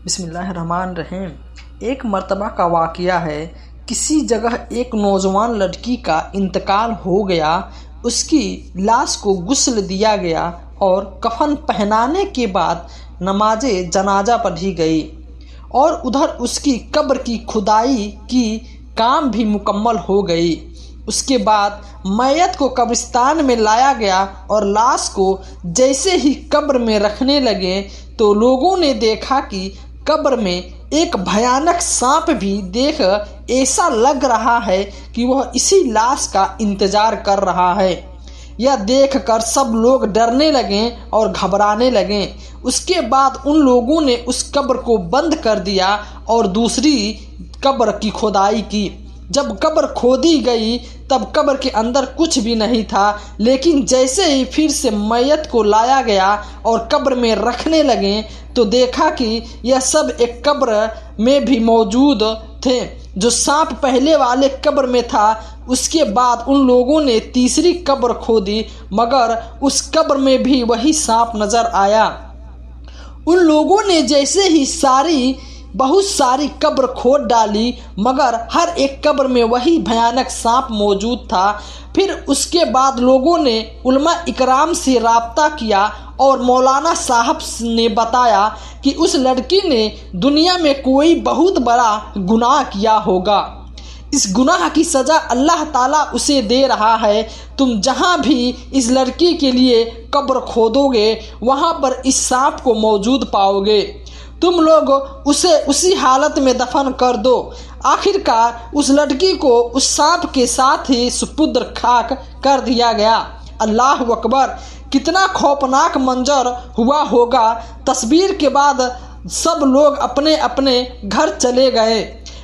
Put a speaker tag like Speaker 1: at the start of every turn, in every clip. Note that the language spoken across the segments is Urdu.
Speaker 1: بسم اللہ الرحمن الرحیم۔ ایک مرتبہ کا واقعہ ہے، کسی جگہ ایک نوجوان لڑکی کا انتقال ہو گیا۔ اس کی لاش کو غسل دیا گیا اور کفن پہنانے کے بعد نماز جنازہ پڑھی گئی، اور ادھر اس کی قبر کی کھدائی کی کام بھی مکمل ہو گئی۔ اس کے بعد میت کو قبرستان میں لایا گیا اور لاش کو جیسے ہی قبر میں رکھنے لگے تو لوگوں نے دیکھا کہ قبر میں ایک بھیانک سانپ بھی دیکھ ایسا لگ رہا ہے کہ وہ اسی لاش کا انتظار کر رہا ہے۔ یہ دیکھ کر سب لوگ ڈرنے لگے اور گھبرانے لگے۔ اس کے بعد ان لوگوں نے اس قبر کو بند کر دیا اور دوسری قبر کی کھدائی کی۔ جب قبر کھودی گئی تب قبر کے اندر کچھ بھی نہیں تھا، لیکن جیسے ہی پھر سے میت کو لایا گیا اور قبر میں رکھنے لگے تو دیکھا کہ یہ سب ایک قبر میں بھی موجود تھے۔ جو سانپ پہلے والے قبر میں تھا، اس کے بعد ان لوگوں نے تیسری قبر کھودی، مگر اس قبر میں بھی وہی سانپ نظر آیا۔ ان لوگوں نے جیسے ہی بہت ساری قبر کھود ڈالی، مگر ہر ایک قبر میں وہی بھیانک سانپ موجود تھا۔ پھر اس کے بعد لوگوں نے علماء اکرام سے رابطہ کیا اور مولانا صاحب نے بتایا کہ اس لڑکی نے دنیا میں کوئی بہت بڑا گناہ کیا ہوگا۔ اس گناہ کی سزا اللہ تعالیٰ اسے دے رہا ہے۔ تم جہاں بھی اس لڑکی کے لیے قبر کھودو گے وہاں پر اس سانپ کو موجود پاؤ گے۔ تم لوگ اسے اسی حالت میں دفن کر دو۔ آخرکار اس لڑکی کو اس سانپ کے ساتھ ہی سپرد خاک کر دیا گیا۔ اللہ اکبر! کتنا خوفناک منظر ہوا ہوگا۔ تصویر کے بعد سب لوگ اپنے اپنے گھر چلے گئے،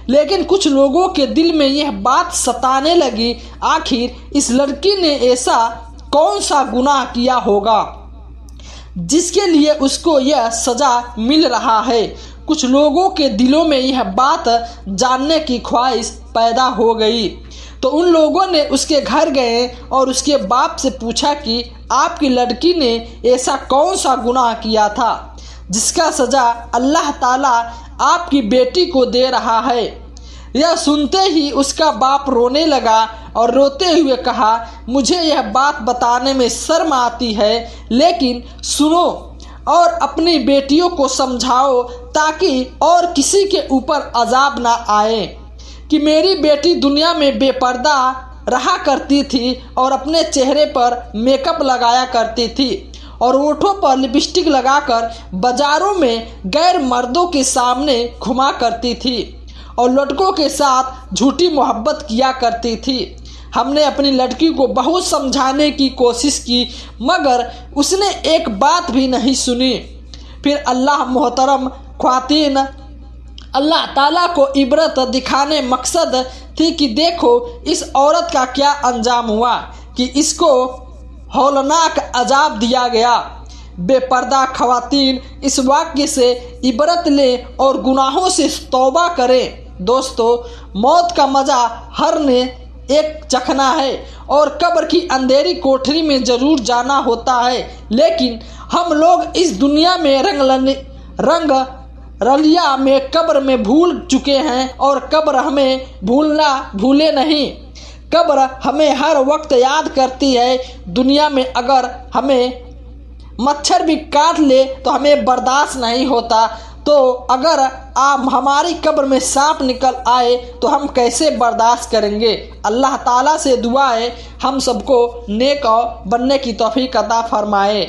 Speaker 1: لیکن کچھ لوگوں کے دل میں یہ بات ستانے لگی، آخر اس لڑکی نے ایسا کون سا گناہ کیا ہوگا جس کے لیے اس کو یہ سزا مل رہا ہے۔ کچھ لوگوں کے دلوں میں یہ بات جاننے کی خواہش پیدا ہو گئی، تو ان لوگوں نے اس کے گھر گئے اور اس کے باپ سے پوچھا کہ آپ کی لڑکی نے ایسا کون سا گناہ کیا تھا جس کا سزا اللہ تعالیٰ آپ کی بیٹی کو دے رہا ہے۔ یہ سنتے ہی اس کا باپ رونے لگا اور روتے ہوئے کہا، مجھے یہ بات بتانے میں شرم آتی ہے، لیکن سنو اور اپنی بیٹیوں کو سمجھاؤ تاکہ اور کسی کے اوپر عذاب نہ آئے کہ میری بیٹی دنیا میں بے پردہ رہا کرتی تھی اور اپنے چہرے پر میک اپ لگایا کرتی تھی اور ہونٹوں پر لپسٹک لگا کر بازاروں میں غیر مردوں کے سامنے گھوما کرتی تھی اور لڑکوں کے ساتھ جھوٹی محبت کیا کرتی تھی۔ ہم نے اپنی لڑکی کو بہت سمجھانے کی کوشش کی، مگر اس نے ایک بات بھی نہیں سنی۔ پھر محترم خواتین، اللہ تعالیٰ کو عبرت دکھانے مقصد تھی کہ دیکھو اس عورت کا کیا انجام ہوا کہ اس کو ہولناک عذاب دیا گیا۔ بے پردہ خواتین اس واقعے سے عبرت لیں اور گناہوں سے توبہ کریں۔ دوستو، موت کا مزہ ہر نے ایک چکھنا ہے اور قبر کی اندھیری کوٹری میں ضرور جانا ہوتا ہے، لیکن ہم لوگ اس دنیا میں رنگ رلیا میں قبر میں بھول چکے ہیں اور قبر ہمیں بھولے نہیں۔ قبر ہمیں ہر وقت یاد کرتی ہے۔ دنیا میں اگر ہمیں مچھر بھی کاٹ لے تو ہمیں برداشت نہیں ہوتا، تو اگر ہماری قبر میں سانپ نکل آئے تو ہم کیسے برداشت کریں گے؟ اللہ تعالیٰ سے دعا ہے ہم سب کو نیک بننے کی توفیق عطا فرمائے۔